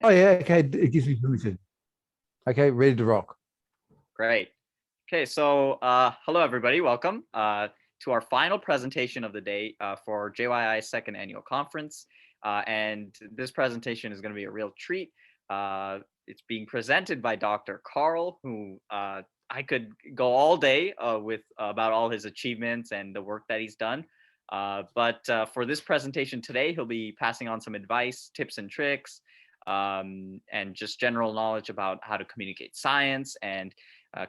Oh yeah, okay. It gives me permission. Okay, ready to rock. Great. Okay, so hello everybody, welcome to our final presentation of the day for JYI's second annual conference. And this presentation is going to be a real treat. It's being presented by Dr. Karl, who I could go all day with about all his achievements and the work that he's done. But for this presentation today, he'll be passing on some advice, tips and tricks, and just general knowledge about how to communicate science and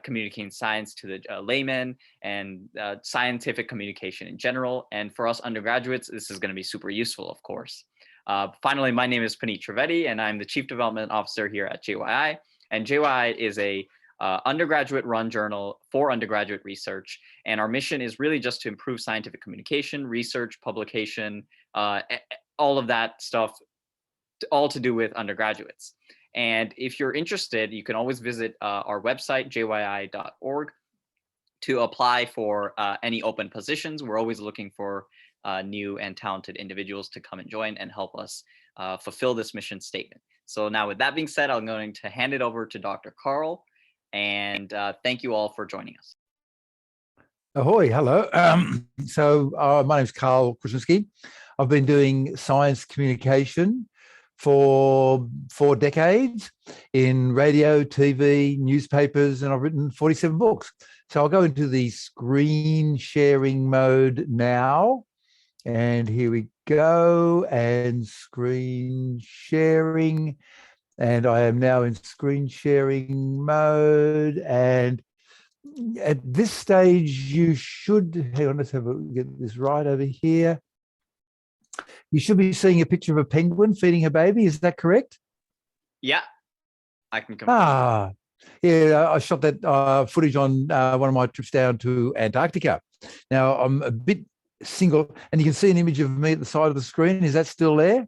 communicating science to the layman and scientific communication in general. And for us undergraduates, this is going to be super useful, of course. Finally, my name is Puneet Trivedi, and I'm the Chief Development Officer here at JYI. And JYI is a undergraduate-run journal for undergraduate research. And our mission is really just to improve scientific communication, research, publication, all of that stuff, all to do with undergraduates. And if you're interested, you can always visit our website, jyi.org, to apply for any open positions. We're always looking for new and talented individuals to come and join and help us fulfill this mission statement. So now with that being said, I'm going to hand it over to Dr. Karl, and thank you all for joining us. Ahoy, hello. My name's Karl Krasinski. I've been doing science communication for 4 decades in radio, TV, newspapers, and I've written 47 books. So I'll go into the screen sharing mode now. And here we go, and screen sharing. And I am now in screen sharing mode. And at this stage, you should, hang on, let's get this right over here. You should be seeing a picture of a penguin feeding her baby. Is that correct? Yeah, I can confirm. Yeah, I shot that footage on one of my trips down to Antarctica. Now, I'm a bit single, and you can see an image of me at the side of the screen. Is that still there?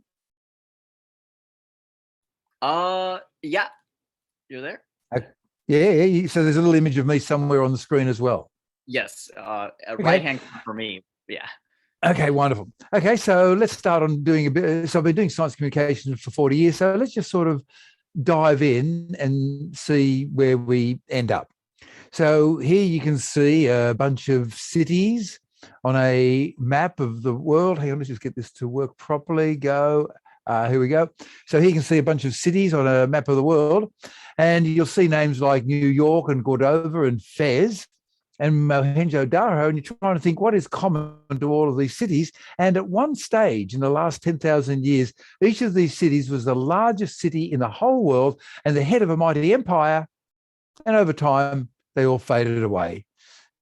Yeah, you're there? Yeah. So there's a little image of me somewhere on the screen as well. Yes, right-hand for me, yeah. Okay, wonderful. Okay, so let's start on doing a bit. So I've been doing science communication for 40 years. So let's just sort of dive in and see where we end up. So here you can see a bunch of cities on a map of the world. Hang on, let's just get this to work properly. Go. Here we go. So here you can see a bunch of cities on a map of the world. And you'll see names like New York and Cordova and Fez and Mohenjo-Daro, and you're trying to think what is common to all of these cities. And at one stage in the last 10,000 years, each of these cities was the largest city in the whole world and the head of a mighty empire. And over time, they all faded away.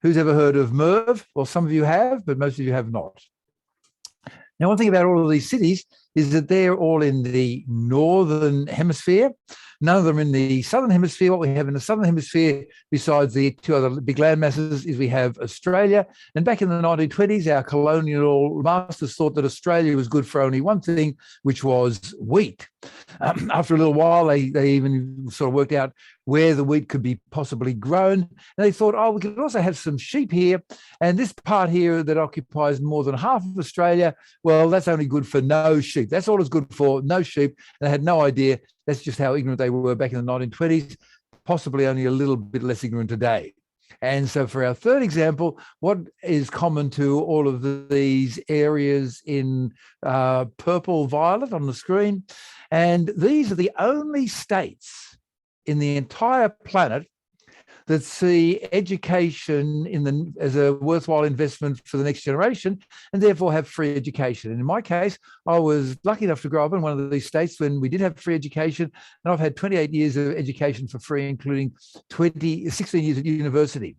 Who's ever heard of Merv? Well, some of you have, but most of you have not. Now, one thing about all of these cities is that they're all in the northern hemisphere. None of them in the southern hemisphere. What we have in the southern hemisphere, besides the 2 other big land masses, is we have Australia. And back in the 1920s, our colonial masters thought that Australia was good for only one thing, which was wheat. After a little while, they even sort of worked out where the wheat could be possibly grown. And they thought, we could also have some sheep here. And this part here that occupies more than half of Australia, well, that's only good for no sheep. That's all it's good for, no sheep. And they had no idea. That's just how ignorant they were back in the 1920s, possibly only a little bit less ignorant today. And so for our third example, what is common to all of these areas in purple violet on the screen? And these are the only states in the entire planet that see education as a worthwhile investment for the next generation and therefore have free education. And in my case, I was lucky enough to grow up in one of these states when we did have free education, and I've had 28 years of education for free, including 16 years at university.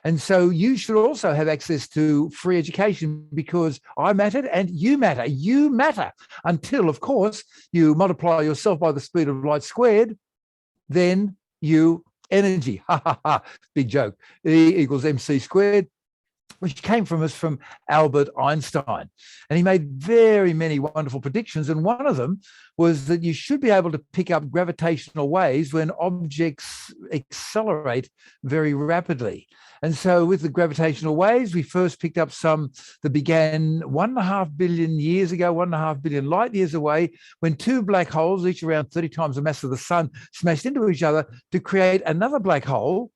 And so you should also have access to free education because I mattered and you matter. You matter until, of course, you multiply yourself by the speed of light squared, then you energy. Big joke. E equals mc squared. which came from Albert Einstein. And he made very many wonderful predictions. And one of them was that you should be able to pick up gravitational waves when objects accelerate very rapidly. And so with the gravitational waves, we first picked up some that began 1.5 billion years ago, 1.5 billion light years away, when two black holes, each around 30 times the mass of the sun, smashed into each other to create another black hole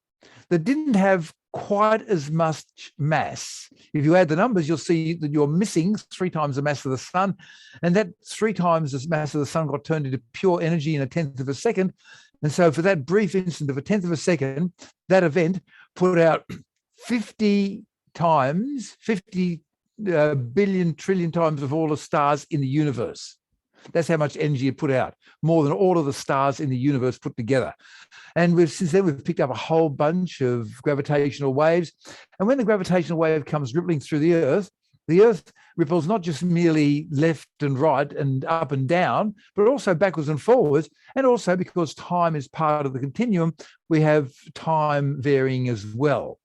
that didn't have quite as much mass. If you add the numbers, you'll see that you're missing 3 times the mass of the sun, and that 3 times the mass of the sun got turned into pure energy in 1/10 of a second. And so for that brief instant of 1/10 of a second, that event put out 50 times, 50 billion trillion times of all the stars in the universe. That's how much energy it put out, more than all of the stars in the universe put together. And since then, we've picked up a whole bunch of gravitational waves. And when the gravitational wave comes rippling through the Earth ripples not just merely left and right and up and down, but also backwards and forwards. And also, because time is part of the continuum, we have time varying as well.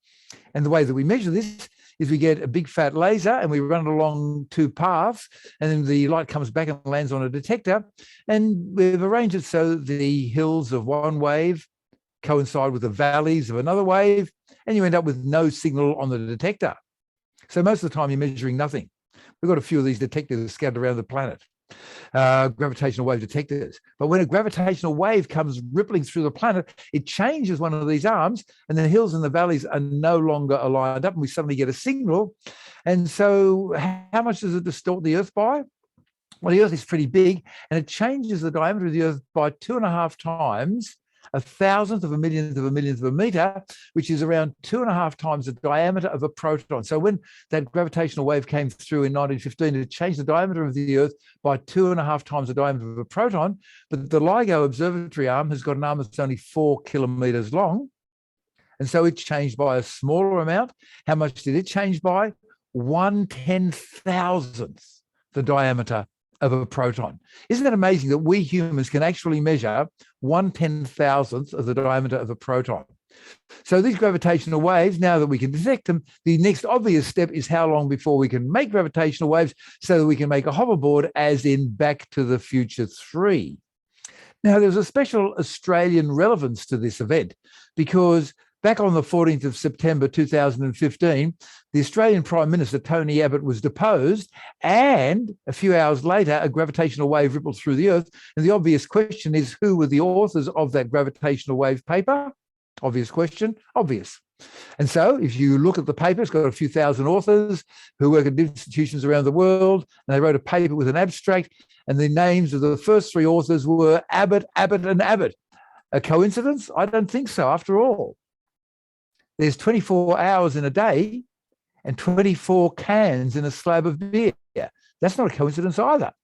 And the way that we measure this is we get a big fat laser and we run it along 2 paths, and then the light comes back and lands on a detector. And we've arranged it so the hills of one wave coincide with the valleys of another wave, and you end up with no signal on the detector. So most of the time you're measuring nothing. We've got a few of these detectors scattered around the planet, gravitational wave detectors. But when a gravitational wave comes rippling through the planet, it changes one of these arms, and the hills and the valleys are no longer aligned up, and we suddenly get a signal. And so how much does it distort the Earth by? Well, the Earth is pretty big, and it changes the diameter of the Earth by 2.5 times, 1,000th of a millionth of a millionth of a meter, which is around 2.5 times the diameter of a proton. So when that gravitational wave came through in 1915, it changed the diameter of the Earth by 2.5 times the diameter of a proton. But the LIGO observatory arm has got an arm that's only 4 kilometers long. And so it changed by a smaller amount. How much did it change by? 1/10,000th the diameter of a proton. Isn't that amazing that we humans can actually measure 1/10,000th of the diameter of a proton? So these gravitational waves, now that we can detect them, the next obvious step is how long before we can make gravitational waves so that we can make a hoverboard, as in Back to the Future 3. Now, there's a special Australian relevance to this event because back on the 14th of September 2015, the Australian Prime Minister, Tony Abbott, was deposed, and a few hours later, a gravitational wave rippled through the Earth. And the obvious question is, who were the authors of that gravitational wave paper? Obvious question, obvious. And so if you look at the paper, it's got a few thousand authors who work at institutions around the world, and they wrote a paper with an abstract, and the names of the first 3 authors were Abbott, Abbott, and Abbott. A coincidence? I don't think so, after all. There's 24 hours in a day and 24 cans in a slab of beer. That's not a coincidence either.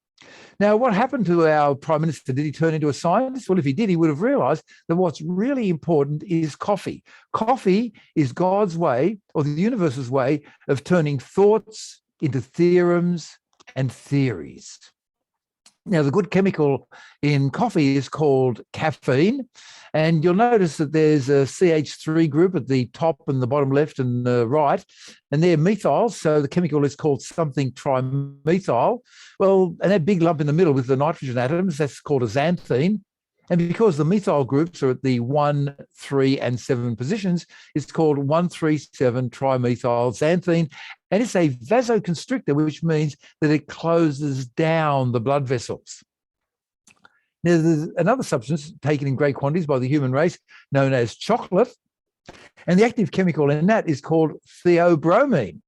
Now, what happened to our Prime Minister? Did he turn into a scientist? Well, if he did, he would have realized that what's really important is coffee. Coffee is God's way, or the universe's way, of turning thoughts into theorems and theories. Now, the good chemical in coffee is called caffeine, and you'll notice that there's a CH3 group at the top and the bottom left and the right, and they're methyls, so the chemical is called something trimethyl. Well, and that big lump in the middle with the nitrogen atoms, that's called a xanthine. And because the methyl groups are at the 1, 3, and 7 positions, it's called 1,3,7-trimethyl-xanthine. And it's a vasoconstrictor, which means that it closes down the blood vessels. Now, there's another substance taken in great quantities by the human race known as chocolate. And the active chemical in that is called theobromine.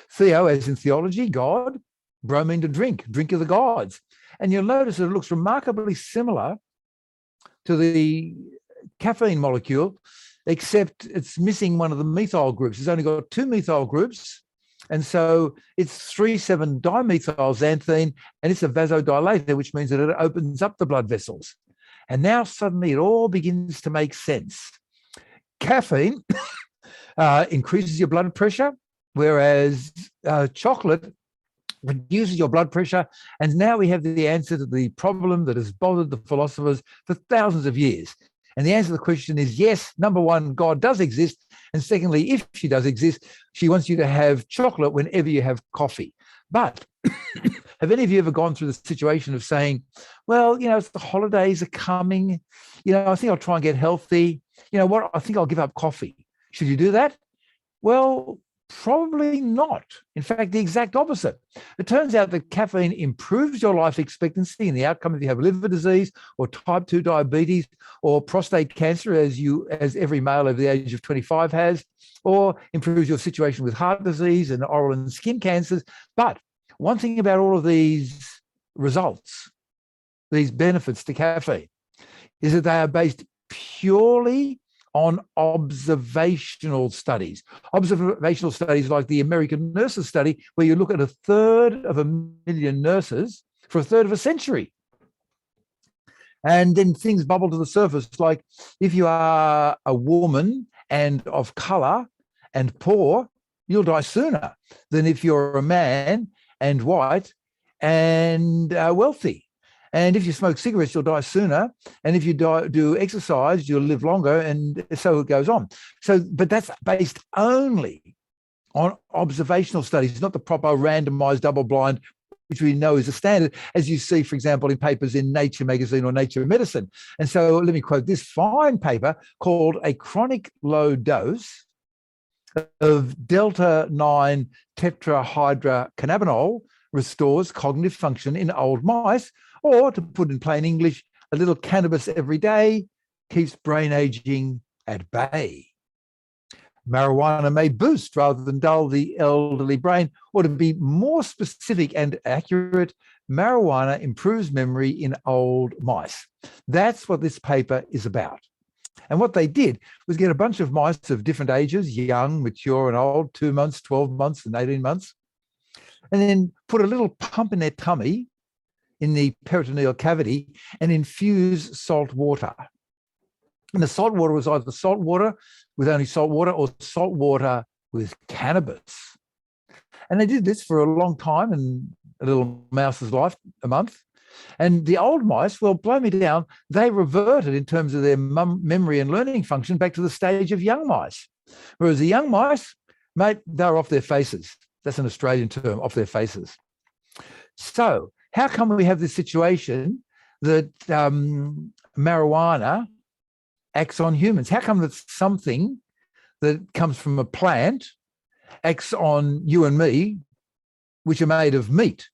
Theo, as in theology, God, bromine to drink of the gods. And you'll notice that it looks remarkably similar to the caffeine molecule, except it's missing one of the methyl groups. It's only got 2 methyl groups, and so it's 3,7-dimethyl-xanthine, and it's a vasodilator, which means that it opens up the blood vessels. And now suddenly it all begins to make sense. Caffeine increases your blood pressure, whereas chocolate reduces your blood pressure. And now we have the answer to the problem that has bothered the philosophers for thousands of years. And the answer to the question is yes. Number one, God does exist. And secondly, if she does exist, she wants you to have chocolate whenever you have coffee. But have any of you ever gone through the situation of saying, well, it's the holidays are coming. I think I'll try and get healthy. You know what? I think I'll give up coffee. Should you do that? Well, probably not. In fact, the exact opposite. It turns out that caffeine improves your life expectancy and the outcome if you have liver disease or type 2 diabetes or prostate cancer, as every male over the age of 25 has, or improves your situation with heart disease and oral and skin cancers. But one thing about all of these results, these benefits to caffeine, is that they are based purely on observational studies. Observational studies like the American Nurses Study, where you look at 1/3 of a million nurses for 1/3 of a century. And then things bubble to the surface, like if you are a woman and of color and poor, you'll die sooner than if you're a man and white and wealthy. And if you smoke cigarettes, you'll die sooner. And if you do exercise, you'll live longer, and so it goes on. But that's based only on observational studies, not the proper randomized double-blind, which we know is a standard, as you see, for example, in papers in Nature magazine or Nature Medicine. And so let me quote this fine paper called A Chronic Low Dose of Delta-9 tetrahydrocannabinol Restores Cognitive Function in Old Mice. Or, to put in plain English, a little cannabis every day keeps brain aging at bay. Marijuana may boost rather than dull the elderly brain, or to be more specific and accurate, marijuana improves memory in old mice. That's what this paper is about. And what they did was get a bunch of mice of different ages, young, mature and old, 2 months, 12 months and 18 months, and then put a little pump in their tummy in the peritoneal cavity and infuse salt water. And the salt water was either salt water with only salt water or salt water with cannabis. And they did this for a long time, in a little mouse's life, a month. And the old mice, well, blow me down, they reverted in terms of their memory and learning function back to the stage of young mice. Whereas the young mice, mate, they're off their faces. That's an Australian term, off their faces. So how come we have this situation that marijuana acts on humans? How come that something that comes from a plant acts on you and me, which are made of meat?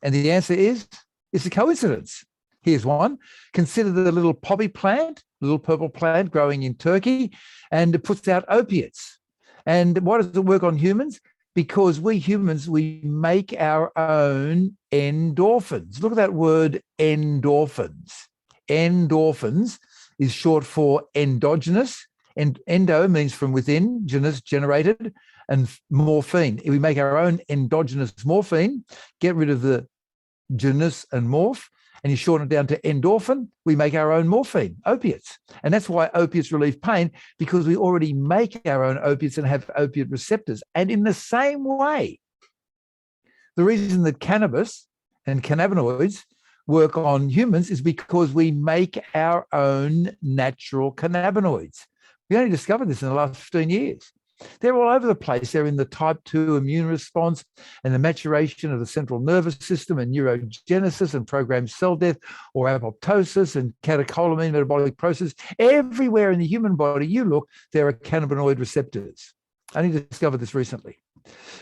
And the answer is, it's a coincidence. Here's one. Consider the little poppy plant, little purple plant growing in Turkey, and it puts out opiates. And why does it work on humans? Because we humans, we make our own endorphins. Look at that word, endorphins. Endorphins is short for endogenous, and endo means from within, genus, generated, and morphine. We make our own endogenous morphine, get rid of the genus and morph, and you shorten it down to endorphin, we make our own morphine, opiates. And that's why opiates relieve pain, because we already make our own opiates and have opiate receptors. And in the same way, the reason that cannabis and cannabinoids work on humans is because we make our own natural cannabinoids. We only discovered this in the last 15 years. They're all over the place. They're in the type 2 immune response and the maturation of the central nervous system and neurogenesis and programmed cell death or apoptosis and catecholamine metabolic process. Everywhere in the human body you look, there are cannabinoid receptors. I only discovered this recently.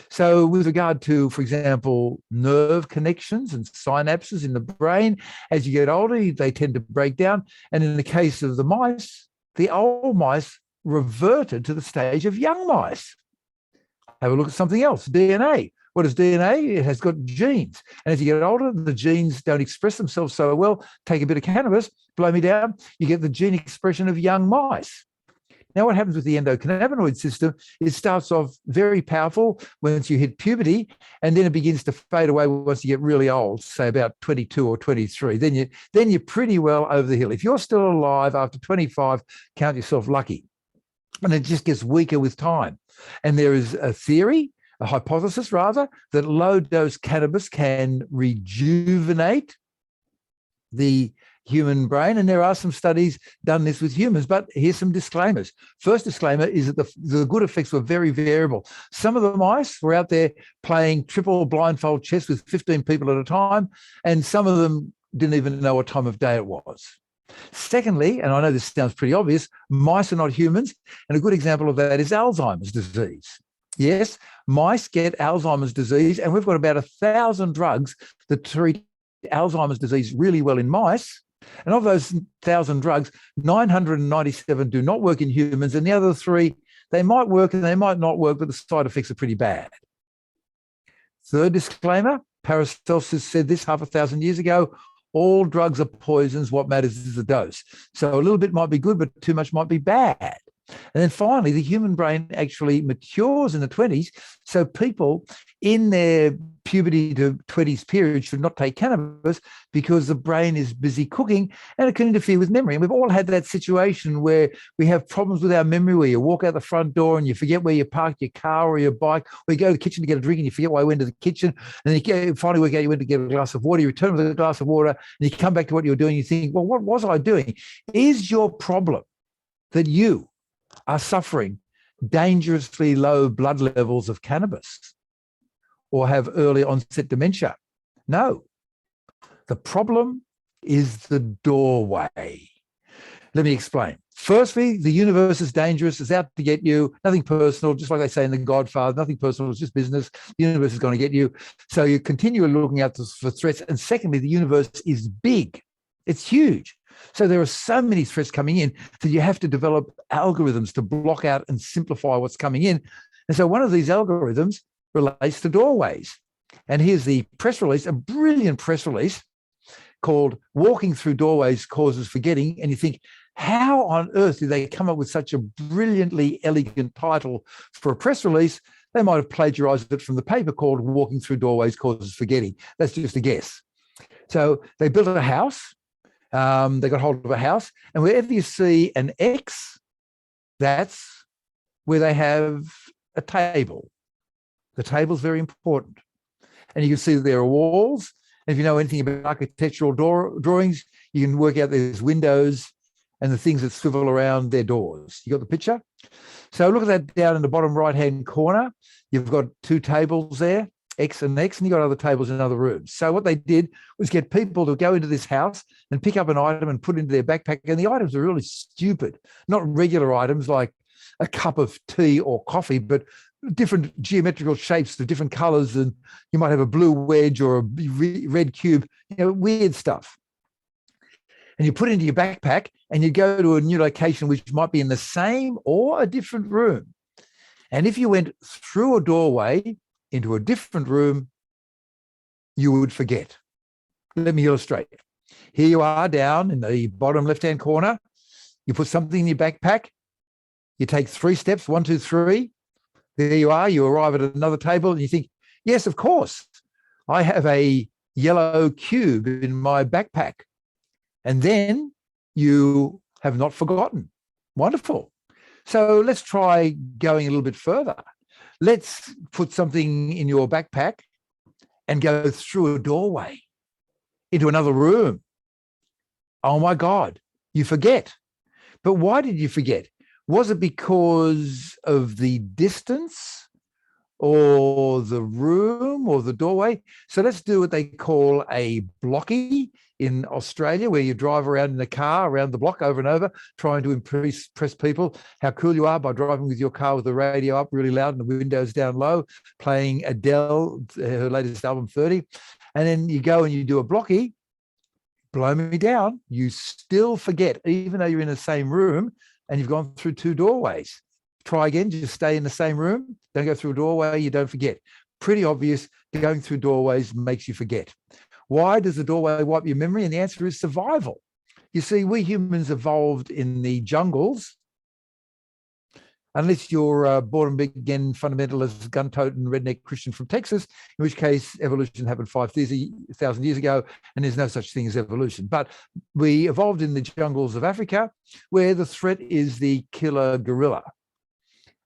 So with regard to, for example, nerve connections and synapses in the brain, as you get older, they tend to break down. And in the case of the mice, the old mice reverted to the stage of young mice. Have a look at something else, DNA. What is DNA? It has got genes. And as you get older, the genes don't express themselves so well. Take a bit of cannabis, blow me down, you get the gene expression of young mice. Now, what happens with the endocannabinoid system, it starts off very powerful once you hit puberty, and then it begins to fade away once you get really old, say about 22 or 23. Then you're pretty well over the hill. If you're still alive after 25, count yourself lucky. And it just gets weaker with time. And there is a theory, a hypothesis rather, that low-dose cannabis can rejuvenate the human brain, and there are some studies done this with humans, but here's some disclaimers. First disclaimer is that the good effects were very variable. Some of the mice were out there playing triple blindfold chess with 15 people at a time, and some of them didn't even know what time of day it was. Secondly, and I know this sounds pretty obvious, mice are not humans, and a good example of that is Alzheimer's disease. Yes, mice get Alzheimer's disease, and we've got about 1,000 drugs that treat Alzheimer's disease really well in mice. And of those 1,000 drugs, 997 do not work in humans, and the other 3, they might work and they might not work, but the side effects are pretty bad. Third disclaimer, Paracelsus said this 500 years ago, all drugs are poisons, what matters is the dose. So a little bit might be good, but too much might be bad. And then finally, the human brain actually matures in the 20s. So people in their puberty to 20s period should not take cannabis because the brain is busy cooking and it can interfere with memory. And we've all had that situation where we have problems with our memory, where you walk out the front door and you forget where you parked your car or your bike, or you go to the kitchen to get a drink and you forget why you went to the kitchen. And then you finally work out you went to get a glass of water, you return with a glass of water, and you come back to what you were doing. You think, well, what was I doing? Is your problem that you are suffering dangerously low blood levels of cannabis or have early onset dementia? No. The problem is the doorway. Let me explain. Firstly, the universe is dangerous. It's out to get you. Nothing personal, just like they say in The Godfather, nothing personal, it's just business. The universe is going to get you. So you continue looking out for threats. And secondly, the universe is big. It's huge. So there are so many threats coming in that you have to develop algorithms to block out and simplify what's coming in. And so one of these algorithms relates to doorways. And here's the press release, a brilliant press release called Walking Through Doorways Causes Forgetting. And you think, how on earth did they come up with such a brilliantly elegant title for a press release? They might have plagiarized it from the paper called Walking Through Doorways Causes Forgetting. That's just a guess. So they built a house. They got hold of a house, and wherever you see an X, that's where they have a table. The table's very important. And you can see that there are walls. And if you know anything about architectural drawings, you can work out there's windows and the things that swivel around their doors. You got the picture? So look at that down in the bottom right-hand corner. You've got 2 tables there, X and X, and you got other tables in other rooms. So what they did was get people to go into this house and pick up an item and put it into their backpack. And the items are really stupid, not regular items like a cup of tea or coffee, but different geometrical shapes, the different colors. And you might have a blue wedge or a red cube, weird stuff. And you put it into your backpack and you go to a new location, which might be in the same or a different room. And if you went through a doorway into a different room, you would forget. Let me illustrate. Here you are down in the bottom left-hand corner. You put something in your backpack. You take 3 steps, 1, 2, 3. There you are. You arrive at another table and you think, yes, of course, I have a yellow cube in my backpack. And then you have not forgotten. Wonderful. So let's try going a little bit further. Let's put something in your backpack and go through a doorway into another room. Oh my God, you forget. But why did you forget? Was it because of the distance or the room or the doorway? So let's do what they call a blockie in Australia, where you drive around in a car around the block over and over, trying to impress people how cool you are by driving with your car with the radio up really loud and the windows down low, playing Adele, her latest album 30. And then you go and you do a blockie, blow me down, you still forget, even though you're in the same room and you've gone through 2 doorways. Try again, just stay in the same room, don't go through a doorway, you don't forget. Pretty obvious, going through doorways makes you forget. Why does the doorway wipe your memory? And the answer is survival. You see, we humans evolved in the jungles. Unless you're born and again fundamentalist, gun-toting redneck Christian from Texas, in which case evolution happened 5,000 years ago, and there's no such thing as evolution. But we evolved in the jungles of Africa, where the threat is the killer gorilla.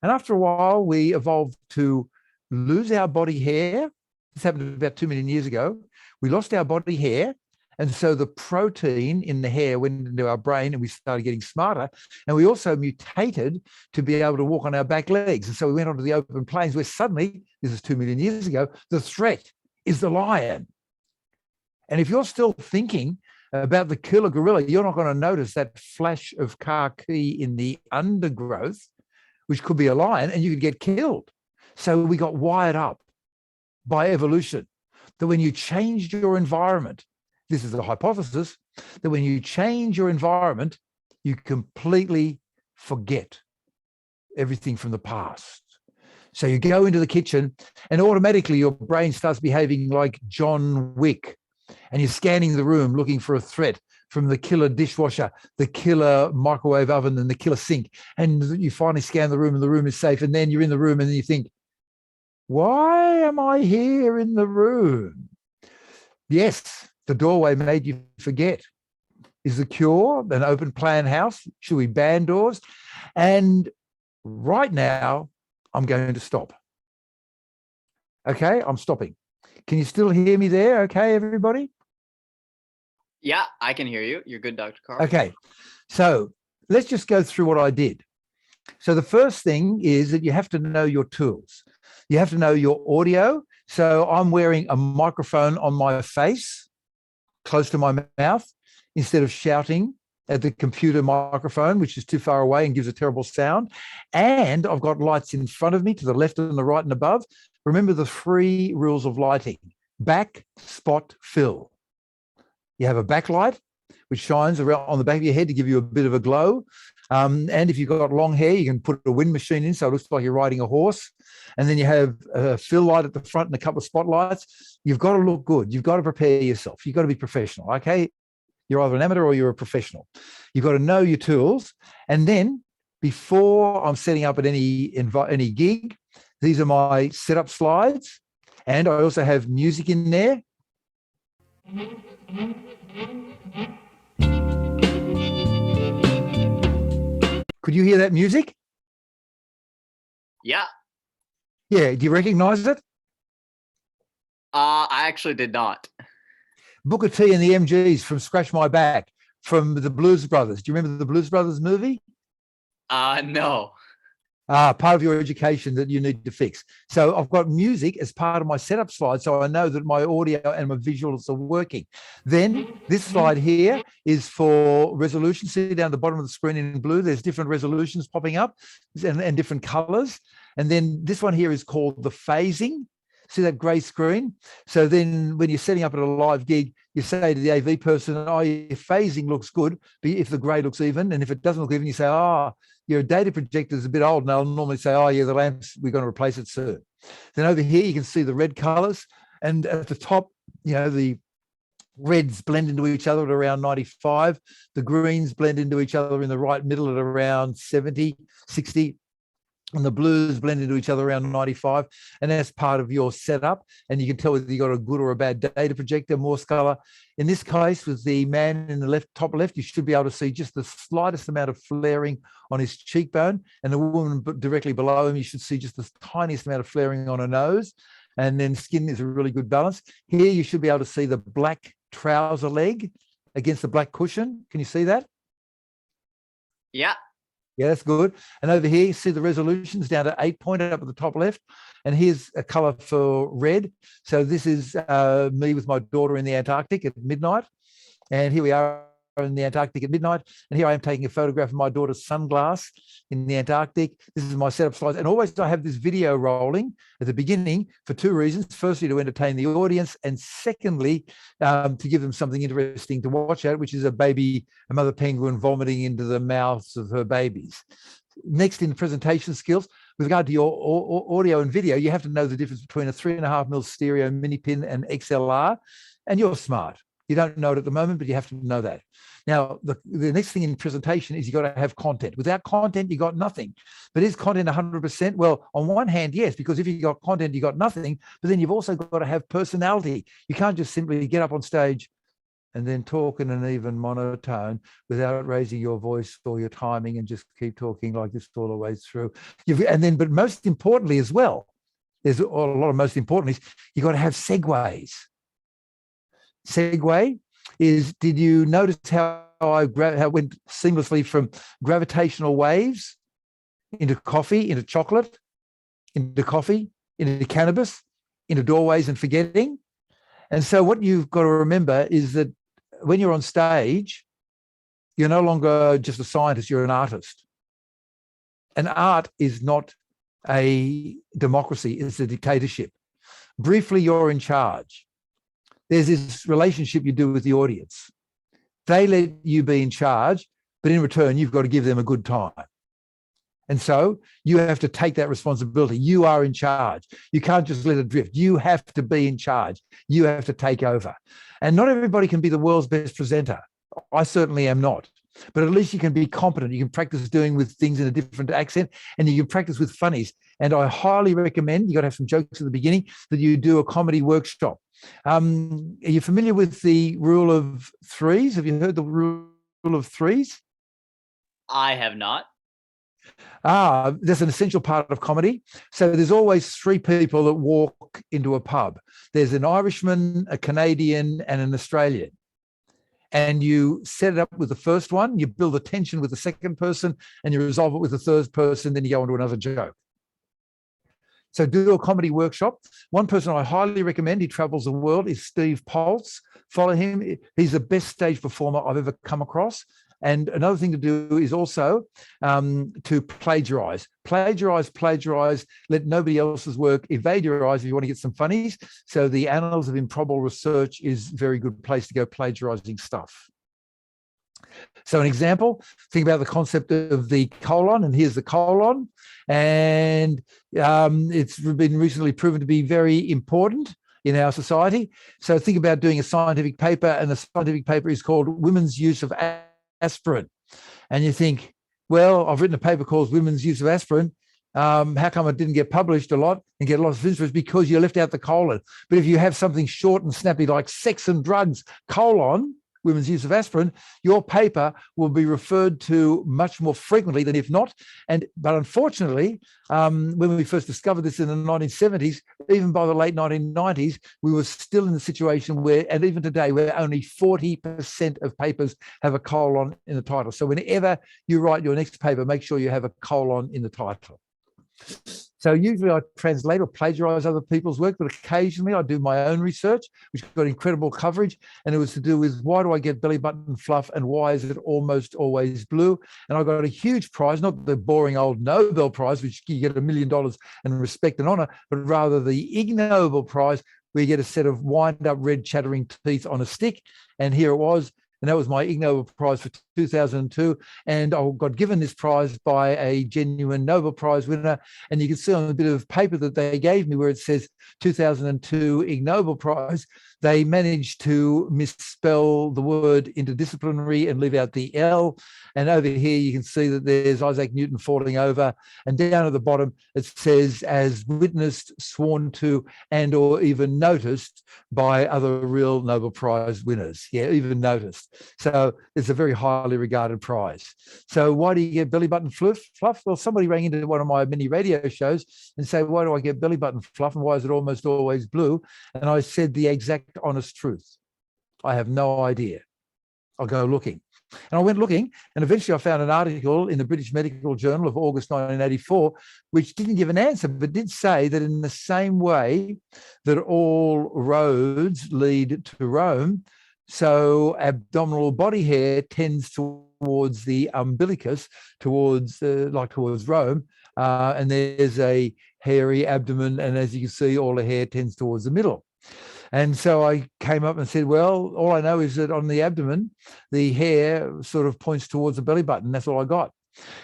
And after a while, we evolved to lose our body hair. This happened about 2 million years ago. We lost our body hair, And so the protein in the hair went into our brain and we started getting smarter. And we also mutated to be able to walk on our back legs. And so we went onto the open plains where suddenly, this is 2 million years ago, the threat is the lion. And if you're still thinking about the killer gorilla, you're not going to notice that flash of khaki in the undergrowth, which could be a lion, and you could get killed. So we got wired up by evolution that when you changed your environment, this is a hypothesis, that when you change your environment, you completely forget everything from the past. So you go into the kitchen and automatically your brain starts behaving like John Wick, and you're scanning the room looking for a threat from the killer dishwasher, the killer microwave oven, and the killer sink. And you finally scan the room and the room is safe. And then you're in the room and then you think, why am I here in the room? Yes, the doorway made you forget. Is the cure an open plan house? Should we ban doors? And right now, I'm going to stop. Okay, I'm stopping. Can you still hear me there? Okay, everybody? Yeah, I can hear you. You're good, Dr. Karl. Okay, so let's just go through what I did. So the first thing is that you have to know your tools. You have to know your audio. So I'm wearing a microphone on my face, close to my mouth, instead of shouting at the computer microphone, which is too far away and gives a terrible sound. And I've got lights in front of me to the left and the right and above. Remember the 3 rules of lighting: back, spot, fill. You have a backlight, which shines around on the back of your head to give you a bit of a glow. And if you've got long hair, you can put a wind machine in so it looks like you're riding a horse. And then you have a fill light at the front and a couple of spotlights. You've got to look good. You've got to prepare yourself. You've got to be professional, okay? You're either an amateur or you're a professional. You've got to know your tools. And then before I'm setting up at any gig, these are my setup slides. And I also have music in there. Could you hear that music? Yeah. Yeah. Do you recognize it? I actually did not. Booker T and the MGs from Scratch My Back, from the Blues Brothers. Do you remember the Blues Brothers movie? No. Part of your education that you need to fix. So I've got music as part of my setup slide, so I know that my audio and my visuals are working. Then this slide here is for resolution. See down the bottom of the screen in blue, there's different resolutions popping up and different colors. And then this one here is called the phasing. See that gray screen? So then when you're setting up at a live gig, you say to the AV person, oh, your phasing looks good, but if the gray looks even, and if it doesn't look even, you say, oh, your data projector is a bit old. And I'll normally say, oh, yeah, the lamps, we're going to replace it soon. Then over here, you can see the red colors. And at the top, you know, the reds blend into each other at around 95. The greens blend into each other in the right middle at around 70, 60. And the blues blend into each other around 95. And that's part of your setup. And you can tell whether you got a good or a bad data projector, Morse color. In this case, with the man in the top left, you should be able to see just the slightest amount of flaring on his cheekbone. And the woman directly below him, you should see just the tiniest amount of flaring on her nose. And then skin is a really good balance. Here, you should be able to see the black trouser leg against the black cushion. Can you see that? Yeah. Yeah, that's good. And over here, you see the resolutions down to 8 point up at the top left. And here's a color for red. So this is me with my daughter in the Antarctic at midnight. And here we are in the Antarctic at midnight. And here I am taking a photograph of my daughter's sunglass in the Antarctic. This is my setup slides. And always I have this video rolling at the beginning for 2 reasons. Firstly, to entertain the audience. And secondly, to give them something interesting to watch out, which is a mother penguin vomiting into the mouths of her babies. Next, in presentation skills, with regard to your audio and video, you have to know the difference between a 3.5mm stereo mini pin and XLR. And you're smart. You don't know it at the moment, but you have to know that. Now, the next thing in presentation is you got to have content. Without content, you got nothing. But is content 100%? Well, on one hand, yes, because if you got content, you got nothing. But then you've also got to have personality. You can't just simply get up on stage and then talk in an even monotone without raising your voice or your timing and just keep talking like this all the way through. But most importantly as well, there's a lot of most importantly, you got to have segues. Segue is, did you notice how how I went seamlessly from gravitational waves into coffee, into chocolate, into coffee, into cannabis, into doorways and forgetting? And so what you've got to remember is that when you're on stage, you're no longer just a scientist, you're an artist. And art is not a democracy, it's a dictatorship. Briefly, you're in charge. There's this relationship you do with the audience. They let you be in charge, but in return, you've got to give them a good time. And so you have to take that responsibility. You are in charge. You can't just let it drift. You have to be in charge. You have to take over. And not everybody can be the world's best presenter. I certainly am not. But at least you can be competent. You can practice doing with things in a different accent, and you can practice with funnies. And I highly recommend, you got to have some jokes at the beginning, that you do a comedy workshop. Are you familiar with the rule of threes? Have you heard the rule of threes? I have not. That's an essential part of comedy. So there's always three people that walk into a pub. There's an Irishman, a Canadian, and an Australian. And you set it up with the first one, you build a tension with the second person, and you resolve it with the third person, then you go on to another joke. So do a comedy workshop. One person I highly recommend, he travels the world, is Steve Poltz. Follow him. He's the best stage performer I've ever come across. And another thing to do is also to plagiarize. Plagiarize, let nobody else's work evade your eyes if you want to get some funnies. So the Annals of Improbable Research is a very good place to go plagiarizing stuff. So an example, think about the concept of the colon, and here's the colon. And it's been recently proven to be very important in our society. So think about doing a scientific paper, and the scientific paper is called Women's Use of Aspirin. And you think, well, I've written a paper called Women's Use of Aspirin. How come it didn't get published a lot and get lots of interest? Because you left out the colon. But if you have something short and snappy like sex and drugs, colon, women's use of aspirin, your paper will be referred to much more frequently than if not. But unfortunately, when we first discovered this in the 1970s, even by the late 1990s, we were still in the situation where, and even today, where only 40% of papers have a colon in the title. So whenever you write your next paper, make sure you have a colon in the title. So usually I translate or plagiarize other people's work, but occasionally I do my own research, which got incredible coverage. And it was to do with, why do I get belly button fluff and why is it almost always blue? And I got a huge prize, not the boring old Nobel Prize, which you get $1 million and respect and honor, but rather the Ig Nobel Prize, where you get a set of wind-up red chattering teeth on a stick. And here it was. And that was my Ig Nobel Prize for 2002. And I got given this prize by a genuine Nobel Prize winner. And you can see on a bit of paper that they gave me where it says 2002 Ig Nobel Prize, they managed to misspell the word interdisciplinary and leave out the L. And over here, you can see that there's Isaac Newton falling over. And down at the bottom, it says, as witnessed, sworn to, and or even noticed by other real Nobel Prize winners. Yeah, even noticed. So it's a very highly regarded prize. So why do you get belly button fluff? Well, somebody rang into one of my mini radio shows and said, why do I get belly button fluff and why is it almost always blue? And I said the exact honest truth. I have no idea. I'll go looking. And I went looking, and eventually I found an article in the British Medical Journal of August 1984, which didn't give an answer, but did say that in the same way that all roads lead to Rome, so abdominal body hair tends towards the umbilicus, towards Rome, and there's a hairy abdomen, and as you can see, all the hair tends towards the middle. And so I came up and said, well, all I know is that on the abdomen, the hair sort of points towards the belly button. That's all I got.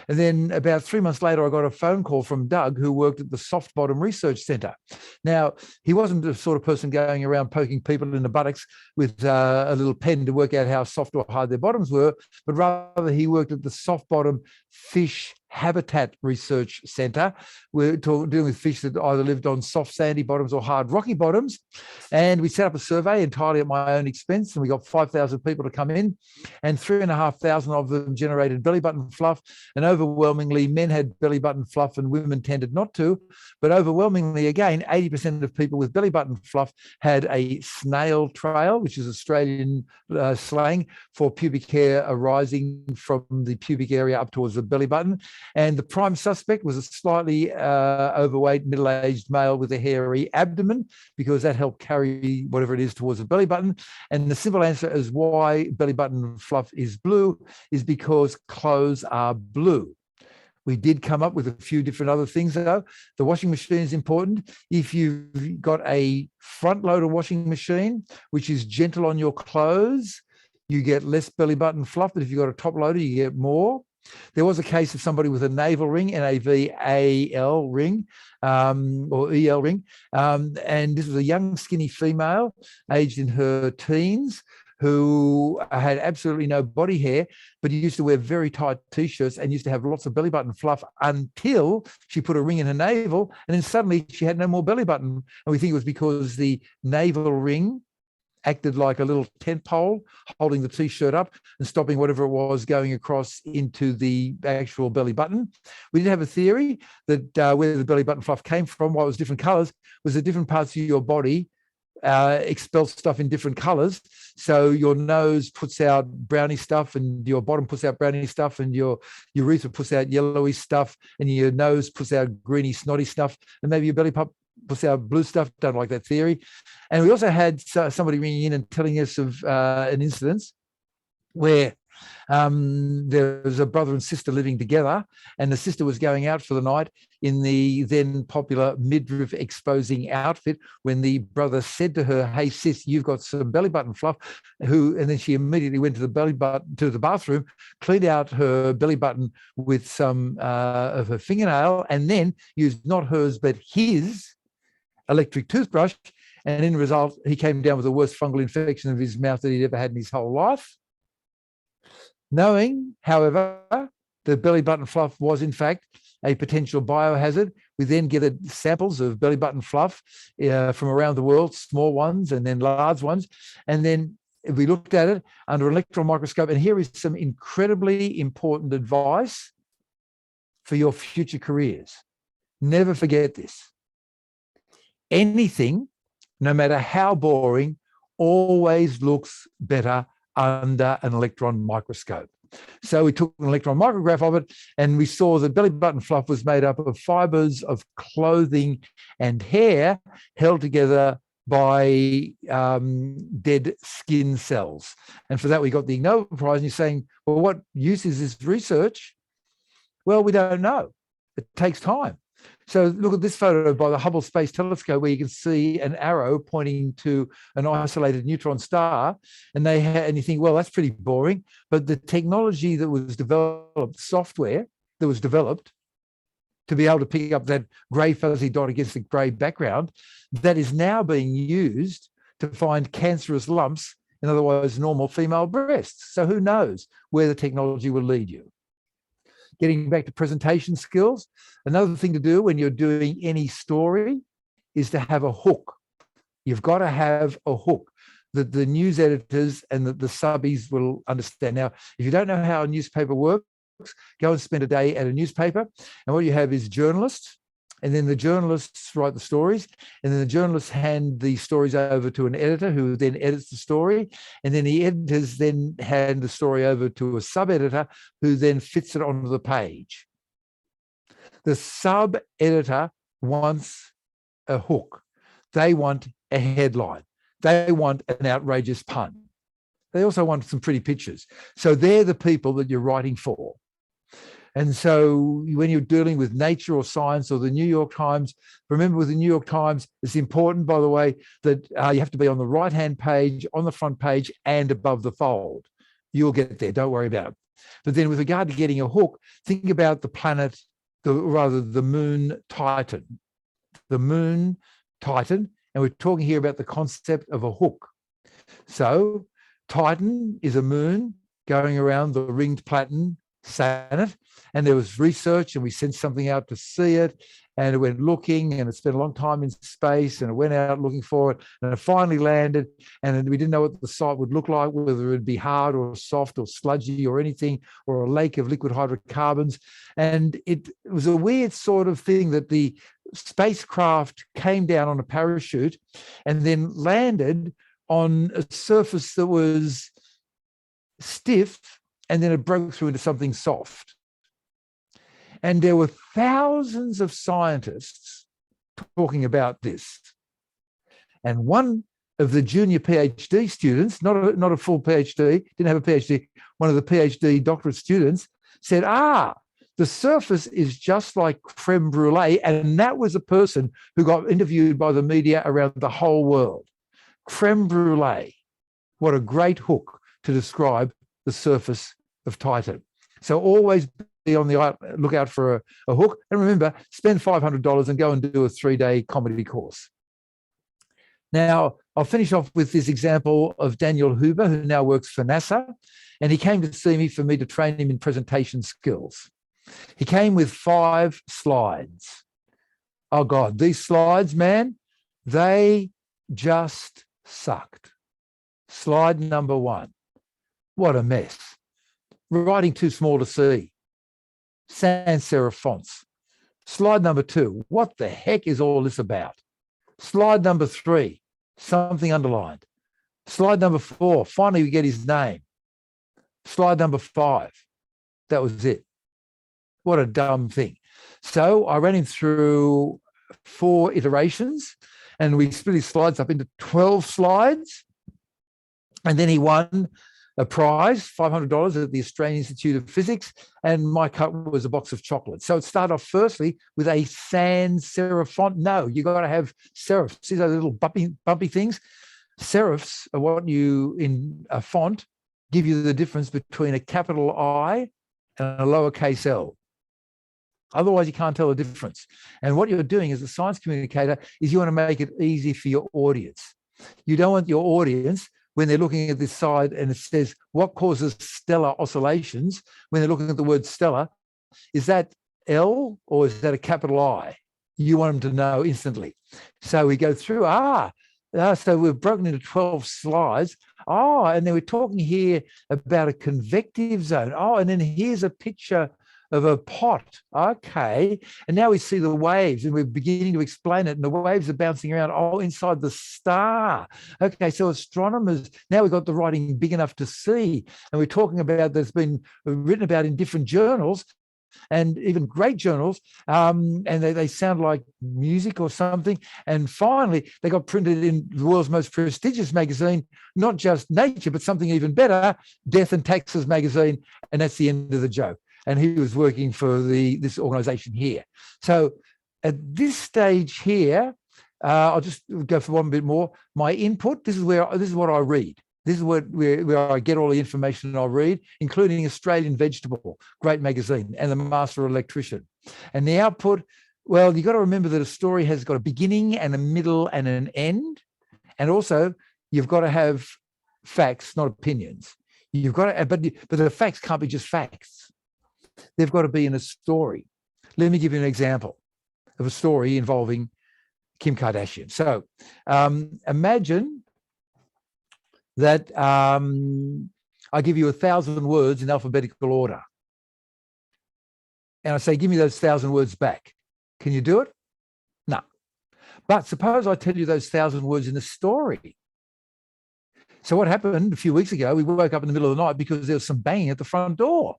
And then about 3 months later, I got a phone call from Doug, who worked at the Soft Bottom Research Centre. Now, he wasn't the sort of person going around poking people in the buttocks with a little pen to work out how soft or hard their bottoms were, but rather he worked at the Soft Bottom Fish Habitat Research Centre. We're dealing with fish that either lived on soft sandy bottoms or hard rocky bottoms. And we set up a survey entirely at my own expense, and we got 5,000 people to come in, and 3,500 of them generated belly button fluff. And overwhelmingly, men had belly button fluff and women tended not to. But overwhelmingly, again, 80% of people with belly button fluff had a snail trail, which is Australian slang for pubic hair arising from the pubic area up towards the belly button. And the prime suspect was a slightly overweight, middle-aged male with a hairy abdomen, because that helped carry whatever it is towards the belly button. And the simple answer is why belly button fluff is blue is because clothes are blue. We did come up with a few different other things, though. The washing machine is important. If you've got a front-loader washing machine, which is gentle on your clothes, you get less belly button fluff. But if you've got a top loader, you get more. There was a case of somebody with a navel ring, N-A-V-A-L ring, or E-L ring. And this was a young, skinny female, aged in her teens, who had absolutely no body hair, but used to wear very tight T-shirts and used to have lots of belly button fluff until she put a ring in her navel, and then suddenly she had no more belly button. And we think it was because the navel ring acted like a little tent pole holding the T-shirt up and stopping whatever it was going across into the actual belly button. We did have a theory that where the belly button fluff came from, why it was different colors, was that different parts of your body expel stuff in different colors. So your nose puts out browny stuff, and your bottom puts out browny stuff, and your urethra puts out yellowy stuff, and your nose puts out greeny, snotty stuff, and maybe your belly puts out blue stuff. Don't like that theory. And we also had somebody ringing in and telling us of an incident where there was a brother and sister living together, and the sister was going out for the night in the then popular midriff exposing outfit, when the brother said to her, "Hey sis, you've got some belly button fluff," and then she immediately went to the bathroom, cleaned out her belly button with some of her fingernail, and then used not hers but his electric toothbrush. And in result, he came down with the worst fungal infection of his mouth that he'd ever had in his whole life. Knowing, however, the belly button fluff was in fact a potential biohazard, we then gathered samples of belly button fluff from around the world, small ones and then large ones. And then we looked at it under an electron microscope. And here is some incredibly important advice for your future careers. Never forget this. Anything, no matter how boring, always looks better under an electron microscope. So we took an electron micrograph of it, and we saw that belly button fluff was made up of fibers of clothing and hair held together by dead skin cells. And for that, we got the Ig Nobel Prize. And you're saying, well, what use is this research? Well, we don't know. It takes time. So look at this photo by the Hubble Space Telescope, where you can see an arrow pointing to an isolated neutron star, and you think, well, that's pretty boring. But the technology that was developed, software that was developed to be able to pick up that grey fuzzy dot against the grey background, that is now being used to find cancerous lumps in otherwise normal female breasts. So who knows where the technology will lead you. Getting back to presentation skills, another thing to do when you're doing any story is to have a hook. You've got to have a hook that the news editors and the subbies will understand. Now, if you don't know how a newspaper works, go and spend a day at a newspaper, and what you have is journalists, and then the journalists write the stories, and then the journalists hand the stories over to an editor who then edits the story, and then the editors then hand the story over to a sub-editor who then fits it onto the page. The sub-editor wants a hook. They want a headline. They want an outrageous pun. They also want some pretty pictures. So they're the people that you're writing for. And so when you're dealing with Nature or Science or the New York Times, remember with the New York Times, it's important, by the way, that you have to be on the right-hand page, on the front page, and above the fold. You'll get there. Don't worry about it. But then with regard to getting a hook, think about the planet, the moon Titan. The moon Titan, and we're talking here about the concept of a hook. So Titan is a moon going around the ringed planet sat it, and there was research, and we sent something out to see it, and it went looking, and it spent a long time in space, and it went out looking for it, and it finally landed, and we didn't know what the site would look like, whether it would be hard or soft or sludgy or anything, or a lake of liquid hydrocarbons. And it was a weird sort of thing that the spacecraft came down on a parachute and then landed on a surface that was stiff, and then it broke through into something soft. And there were thousands of scientists talking about this. And one of the junior PhD students, not a full PhD, didn't have a PhD, one of the PhD doctorate students said, the surface is just like creme brulee. And that was a person who got interviewed by the media around the whole world. Creme brulee. What a great hook to describe the surface of Titan. So always be on the lookout for a hook. And remember, spend $500 and go and do a 3-day comedy course. Now, I'll finish off with this example of Daniel Huber, who now works for NASA. And he came to see me for me to train him in presentation skills. He came with 5 slides. Oh, God, these slides, man, they just sucked. Slide number 1. What a mess. Writing too small to see. Sans serif fonts. Slide number 2. What the heck is all this about? Slide number 3. Something underlined. Slide number 4. Finally, we get his name. Slide number 5. That was it. What a dumb thing. So I ran him through 4 iterations, and we split his slides up into 12 slides. And then he won a prize, $500 at the Australian Institute of Physics, and my cut was a box of chocolates. So it started off firstly with a sans serif font. No, you got to have serifs. See those little bumpy things? Serifs are what you, in a font, give you the difference between a capital I and a lowercase l. Otherwise, you can't tell the difference. And what you're doing as a science communicator is you want to make it easy for your audience. You don't want your audience, when they're looking at this side and it says, what causes stellar oscillations? When they're looking at the word stellar, is that L or is that a capital I? You want them to know instantly. So we go through, so we've broken into 12 slides. And then we're talking here about a convective zone. And then here's a picture of a pot. Okay. And now we see the waves and we're beginning to explain it. And the waves are bouncing around, inside the star. Okay. So astronomers, now we've got the writing big enough to see. And we're talking about that's been written about in different journals and even great journals. And they sound like music or something. And finally, they got printed in the world's most prestigious magazine, not just Nature, but something even better, Death and Taxes magazine. And that's the end of the joke. And he was working for this organization here. So at this stage here, I'll just go for one bit more. My input, this is what I read. This is where I get all the information I read, including Australian Vegetable, great magazine, and the Master Electrician. And the output, well, you've got to remember that a story has got a beginning and a middle and an end. And also, you've got to have facts, not opinions. You've got to, but the facts can't be just facts. They've got to be in a story. Let me give you an example of a story involving Kim Kardashian. So imagine that I give you 1,000 words in alphabetical order. And I say, give me those 1,000 words back. Can you do it? No. But suppose I tell you those 1,000 words in a story. So what happened a few weeks ago, we woke up in the middle of the night because there was some banging at the front door.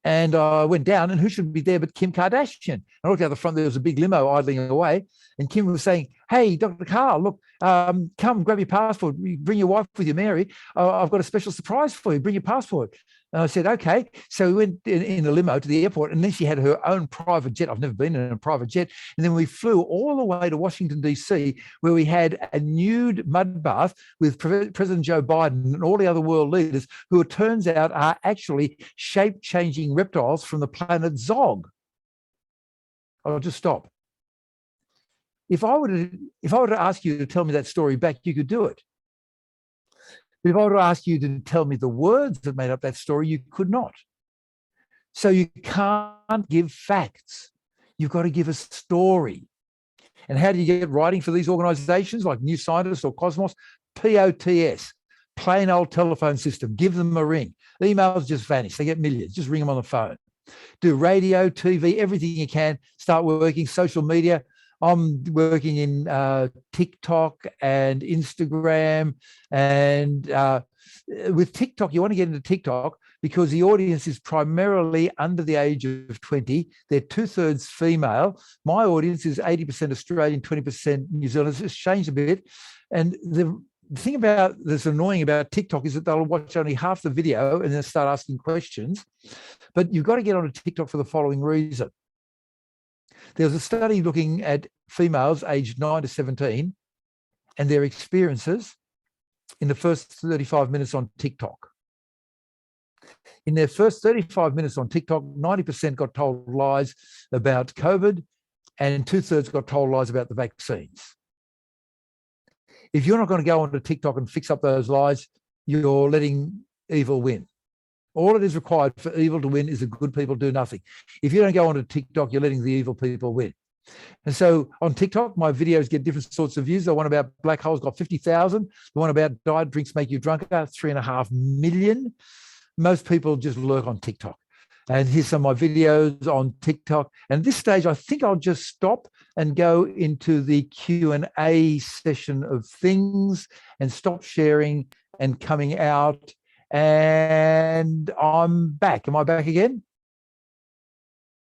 And I went down, and who should be there but Kim Kardashian? I looked out the front, there was a big limo idling away, and Kim was saying, hey, Dr. Karl, look, come grab your passport, bring your wife with you, Mary. I've got a special surprise for you, bring your passport. And I said, okay. So we went in a limo to the airport, and then she had her own private jet. I've never been in a private jet. And then we flew all the way to Washington, D.C., where we had a nude mud bath with President Joe Biden and all the other world leaders, who it turns out are actually shape-changing reptiles from the planet Zog. I'll just stop. If I were to ask you to tell me that story back, you could do it. But if I were to ask you to tell me the words that made up that story, you could not. So you can't give facts. You've got to give a story. And how do you get writing for these organizations like New Scientist or Cosmos? POTS, plain old telephone system. Give them a ring. Emails just vanish. They get millions. Just ring them on the phone. Do radio, TV, everything you can. Start working, social media. I'm working in TikTok and Instagram. And with TikTok, you want to get into TikTok because the audience is primarily under the age of 20. They're 2/3 female. My audience is 80% Australian, 20% New Zealand. It's changed a bit. And the thing that's annoying about TikTok is that they'll watch only half the video and then start asking questions. But you've got to get onto TikTok for the following reason. There was a study looking at females aged 9 to 17 and their experiences in the first 35 minutes on TikTok. In their first 35 minutes on TikTok, 90% got told lies about COVID and 2/3 got told lies about the vaccines. If you're not going to go onto TikTok and fix up those lies, you're letting evil win. All it is required for evil to win is the good people do nothing. If you don't go onto TikTok, you're letting the evil people win. And so on TikTok, my videos get different sorts of views. The one about black holes got 50,000. The one about diet drinks make you drunker, 3.5 million. Most people just lurk on TikTok. And here's some of my videos on TikTok. And at this stage, I think I'll just stop and go into the Q&A session of things and stop sharing and coming out. And I'm back. Am I back again?